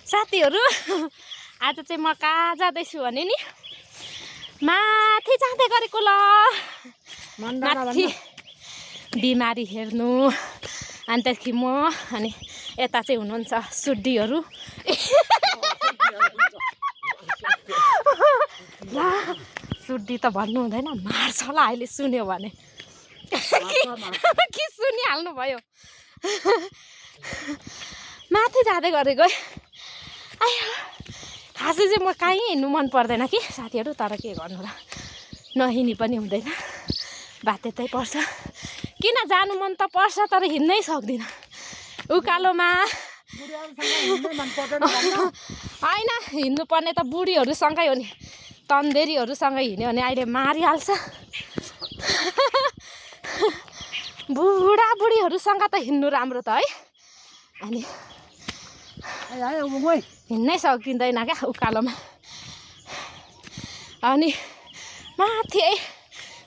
साथीहरू आज चाहिँ म कहाँ जाँदैछु भने नि माथि जाँदै गरेको ल माथि बिमारी हेर्नु अनि त्यसपछि म अनि यता चाहिँ हुनुहुन्छ सुड्डीहरू ल सुड्डी त भन्नु हुँदैन मार्छ होला अहिले सुन्यो भने के सुनिहाल्नु भयो माथि जाँदै गरेको आयो खासै चाहिँ म कहीँ हिँड्नु मन पर्दैन कि साथीहरू तर के गर्नु र नहिँडी पनि हुँदैन बात त्यतै पर्छ किन जानु मन त पर्छ तर हिँड्नै सक्दिनँ उकालोमा होइन हिँड्नु पर्ने त बुढीहरूसँगै हो नि तन्देरीहरूसँग हिँड्यो भने अहिले मारिहाल्छ बुढाबुढीहरूसँग त हिँड्नु राम्रो त है अनि हिँड्नै सकिँदैन क्या उकालोमा अनि माथि है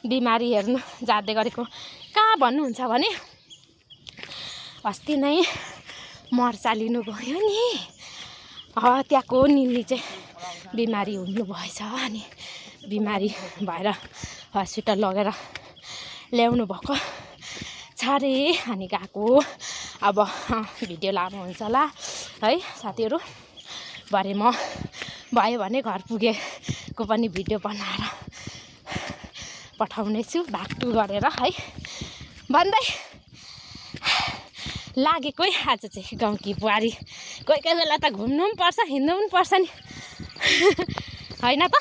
बिमारी हेर्नु जाँदै गरेको कहाँ भन्नुहुन्छ भने अस्ति नै मर्चा लिनु गयो नि त्यहाँको निनी चाहिँ बिमारी हुनुभएछ अनि बिमारी भएर हस्पिटल लगेर ल्याउनु भएको छ रे अनि गएको अब भिडियो लामो हुन्छ होला है साथीहरू भरे म भयो भने घर पुगेको पनि भिडियो बनाएर पठाउने छु भागटु गरेर है भन्दै लागेको है आज चाहिँ गाउँकी बुहारी कोही कोही बेला त घुम्नु पनि पर्छ हिँड्नु पनि पर्छ नि होइन त